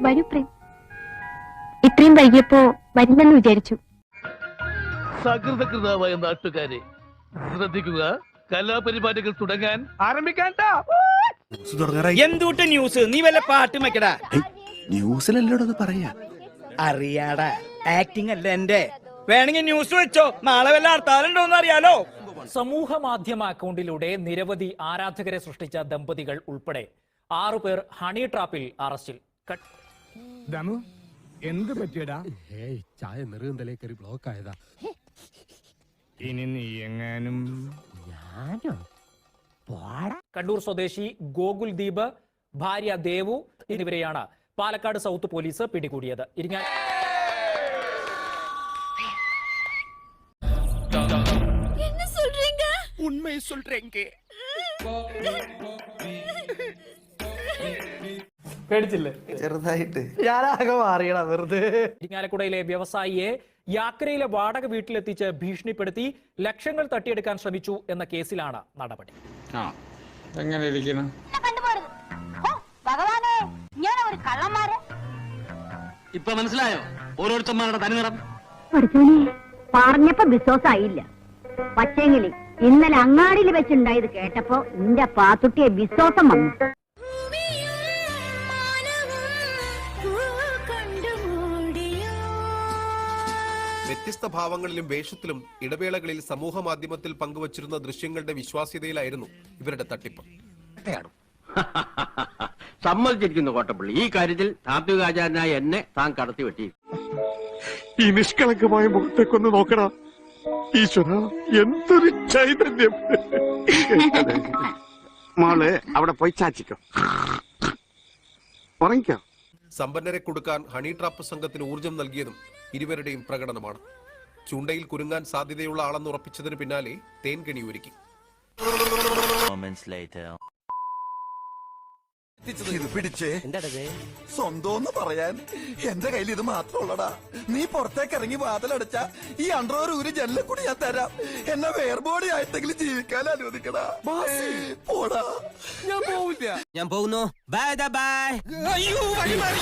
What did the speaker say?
വരൂ പ്രേം. ഇത്രയും വൈകിയപ്പോ വരുന്നെന്ന് വിചാരിച്ചു. സകൃതകൃതാവായ നാട്ടുകാരെ ശ്രദ്ധിക്കുക, കലാപരിപാടികൾ തുടങ്ങാൻ ആരംഭിക്കാൻ. എന്തുട്ട് ന്യൂസ്? നീ വല്ല പാട്ടും വെക്കടാ. ന്യൂസിലല്ലോടത് പറയാ. അറിയാടാ, ആക്ടിംഗ് അല്ല എന്റെ. വേണമെങ്കിൽ ന്യൂസ് വെച്ചോ, നാളെ വല്ല ഹർത്താലുണ്ടോന്ന് അറിയാലോ. സമൂഹ മാധ്യമ അക്കൗണ്ടിലൂടെ നിരവധി ആരാധകരെ സൃഷ്ടിച്ച ദമ്പതികൾ ഉൾപ്പെടെ 6 പേർ ഹണി ട്രാപ്പിൽ അറസ്റ്റിൽ. എന്ത് പറ്റിയടാ? ചായ നെറുകന്തലേ കയറി ബ്ലോക്ക് ആയതാ. ഇനി നീ എങ്ങാനും കണ്ണൂർ സ്വദേശി ഗോകുൽ ദീപ്, ഭാര്യ ദേവു എന്നിവരെയാണ് പാലക്കാട് സൗത്ത് പോലീസ് പിടികൂടിയത്. പേടിച്ചില്ലേ? ചെറുതായിട്ട് ഞാനാകെ മാറിയടാ വെറുതെ. ഇരിങ്ങാലക്കുടയിലെ വ്യവസായിയെ യാക്കരയിലെ വാടക വീട്ടിലെത്തിച്ച് ഭീഷണിപ്പെടുത്തി ലക്ഷങ്ങൾ തട്ടിയെടുക്കാൻ ശ്രമിച്ചു എന്ന കേസിലാണ് നടപടി. എങ്ങനെ ഇരിക്കണം? ഇപ്പൊ മനസ്സിലായോ ഓരോരുത്തന്മാരുടെ തനിനിറം? പറഞ്ഞപ്പോ വിശ്വാസായില്ല. പക്ഷേങ്കില് ഇന്നലെ അങ്ങാടിയിൽ വെച്ചുണ്ടായത് കേട്ടപ്പോ നിന്റെ പാത്തുട്ടിയെ വിശ്വാസം വന്നു. വ്യത്യസ്ത ഭാവങ്ങളിലും വേഷത്തിലും ഇടവേളകളിൽ സമൂഹ മാധ്യമത്തിൽ പങ്കുവച്ചിരുന്ന ദൃശ്യങ്ങളുടെ വിശ്വാസ്യതയിലായിരുന്നു ഇവരുടെ തട്ടിപ്പ്. സമ്മതിച്ചിരിക്കുന്നു കോട്ടപ്പള്ളി. ഈ കാര്യത്തിൽ താത്വികാചാരനായ എന്നെ താൻ കടത്തി വെട്ടി. ഈ നിഷ്കളങ്കമായ മുഖത്തേക്കൊന്ന് നോക്കടാ. ഈശ്വര, എന്തൊരു ചൈതന്യം. മോള് അവിടെ പോയി ചാച്ചിക്കോ, ഉറങ്ങിക്കോ. സമ്പന്നരെ കൊടുക്കാൻ ഹണി ട്രാപ്പ് സംഘത്തിന് ഊർജം നൽകിയതും ഇരുവരുടെയും പ്രകടനമാണ്. ചൂണ്ടയിൽ കുരുങ്ങാൻ സാധ്യതയുള്ള ആളെന്ന് ഉറപ്പിച്ചതിന് പിന്നാലെ തേൻകെണി ഒരുക്കി. ഇത് പിടിച്ചേ. സ്വന്തം പറയാൻ എന്റെ കയ്യിൽ ഇത് മാത്രമുള്ളടാ. നീ പുറത്തേക്ക് ഇറങ്ങി വാതിലടച്ച ഈ അണ്ടർവെയർ ഊരി ജനലിൽ കൂടി ഞാൻ തരാം. എന്നെ വേർബോഡി ആയിട്ടെങ്കിലും ജീവിക്കാൻ അനുവദിക്കടാ. പോടാ. ഞാൻ പോവില്ല. ഞാൻ പോകുന്നു. Bye bye. അയ്യോ, വഴി മാറി.